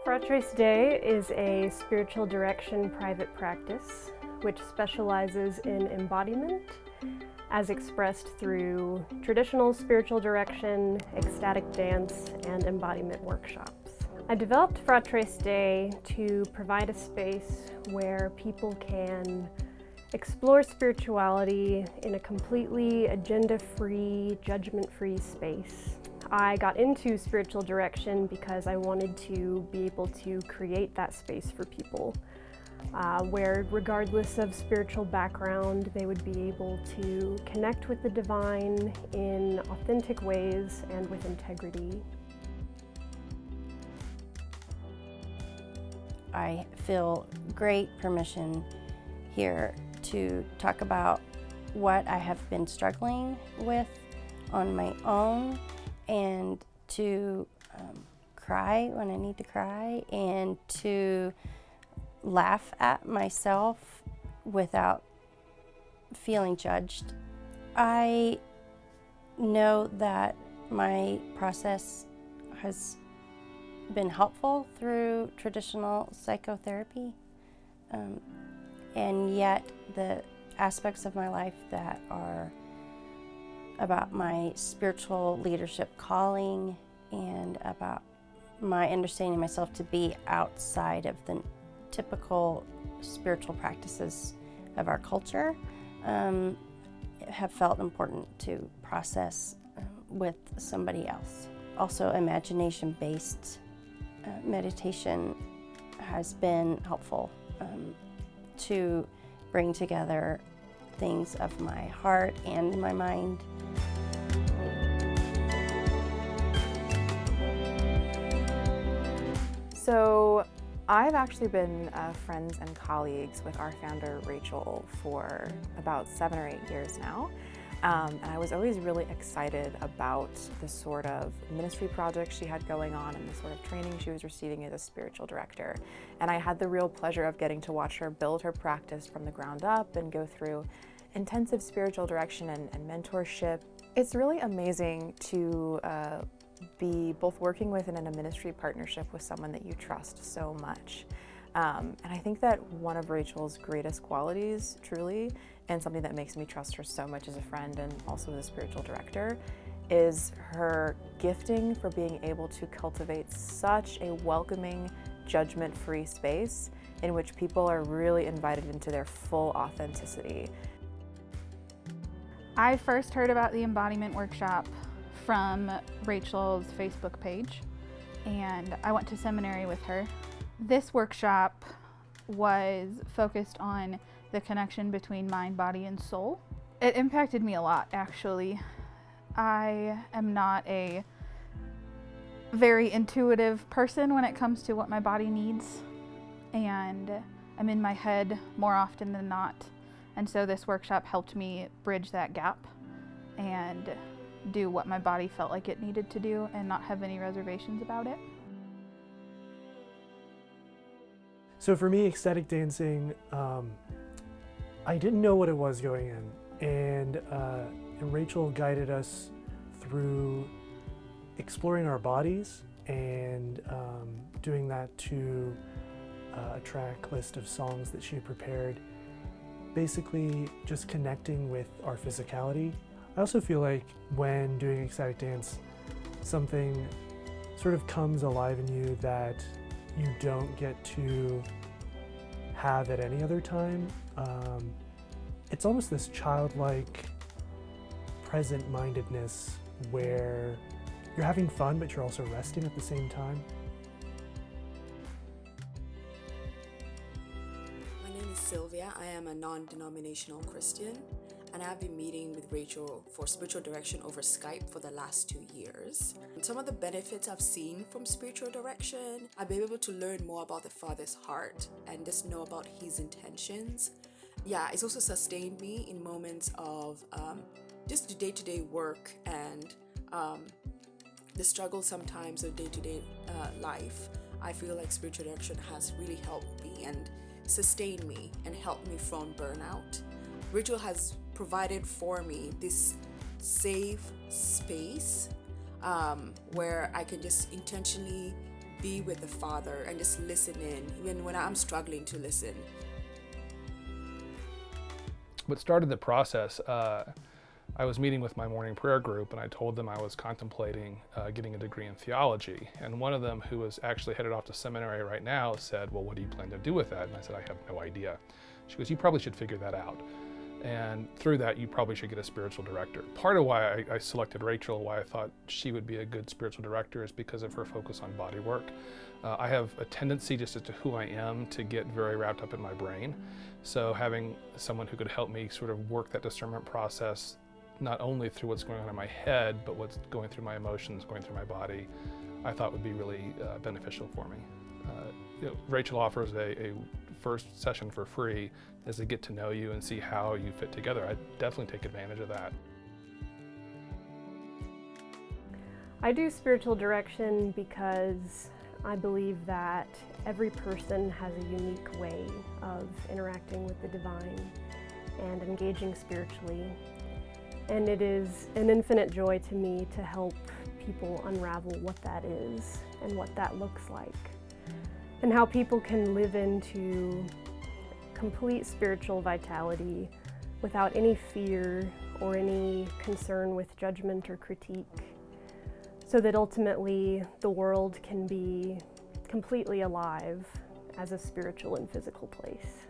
Fratres Dei is a spiritual direction private practice which specializes in embodiment as expressed through traditional spiritual direction, ecstatic dance, and embodiment workshops. I developed Fratres Dei to provide a space where people can explore spirituality in a completely agenda-free, judgment-free space. I got into spiritual direction because I wanted to be able to create that space for people where, regardless of spiritual background, they would be able to connect with the divine in authentic ways and with integrity. I feel great permission here to talk about what I have been struggling with on my own, and to cry when I need to cry, and to laugh at myself without feeling judged. I know that my process has been helpful through traditional psychotherapy, and yet the aspects of my life that are about my spiritual leadership calling and about my understanding myself to be outside of the typical spiritual practices of our culture have felt important to process with somebody else. Also, imagination-based meditation has been helpful to bring together things of my heart and my mind. So I've actually been friends and colleagues with our founder, Rachel, for about 7 or 8 years now. And I was always really excited about the sort of ministry projects she had going on and the sort of training she was receiving as a spiritual director. And I had the real pleasure of getting to watch her build her practice from the ground up and go through intensive spiritual direction and mentorship. It's really amazing to be both working with and in a ministry partnership with someone that you trust so much. And I think that one of Rachel's greatest qualities, truly, and something that makes me trust her so much as a friend and also as a spiritual director, is her gifting for being able to cultivate such a welcoming, judgment-free space in which people are really invited into their full authenticity. I first heard about the embodiment workshop from Rachel's Facebook page, and I went to seminary with her. This workshop was focused on the connection between mind, body, and soul. It impacted me a lot, actually. I am not a very intuitive person when it comes to what my body needs, and I'm in my head more often than not. And so this workshop helped me bridge that gap and do what my body felt like it needed to do and not have any reservations about it. So for me, ecstatic dancing, I didn't know what it was going in, and Rachel guided us through exploring our bodies and doing that to a track list of songs that she had prepared, basically just connecting with our physicality. I also feel like when doing ecstatic dance, something sort of comes alive in you that you don't get to have at any other time. It's almost this childlike present-mindedness where you're having fun but you're also resting at the same time. My name is Sylvia. I am a non-denominational Christian, and I've been meeting with Rachel for spiritual direction over Skype for the last 2 years. Some of the benefits I've seen from spiritual direction, I've been able to learn more about the Father's heart and just know about His intentions. Yeah, it's also sustained me in moments of just the day-to-day work and the struggle sometimes of day-to-day life. I feel like spiritual direction has really helped me and sustained me and helped me from burnout. Rachel has provided for me this safe space where I can just intentionally be with the Father and just listen in, even when I'm struggling to listen. What started the process, I was meeting with my morning prayer group, and I told them I was contemplating getting a degree in theology. And one of them, who was actually headed off to seminary right now, said, well, what do you plan to do with that? And I said, I have no idea. She goes, you probably should figure that out. And through that, you probably should get a spiritual director. Part of why I selected Rachel, why I thought she would be a good spiritual director, is because of her focus on body work. I have a tendency, just as to who I am, to get very wrapped up in my brain. So having someone who could help me sort of work that discernment process, not only through what's going on in my head, but what's going through my emotions, going through my body, I thought would be really beneficial for me. Rachel offers a first session for free as to get to know you and see how you fit together. I definitely take advantage of that. I do spiritual direction because I believe that every person has a unique way of interacting with the divine and engaging spiritually. And it is an infinite joy to me to help people unravel what that is and what that looks like, and how people can live into complete spiritual vitality without any fear or any concern with judgment or critique, so that ultimately the world can be completely alive as a spiritual and physical place.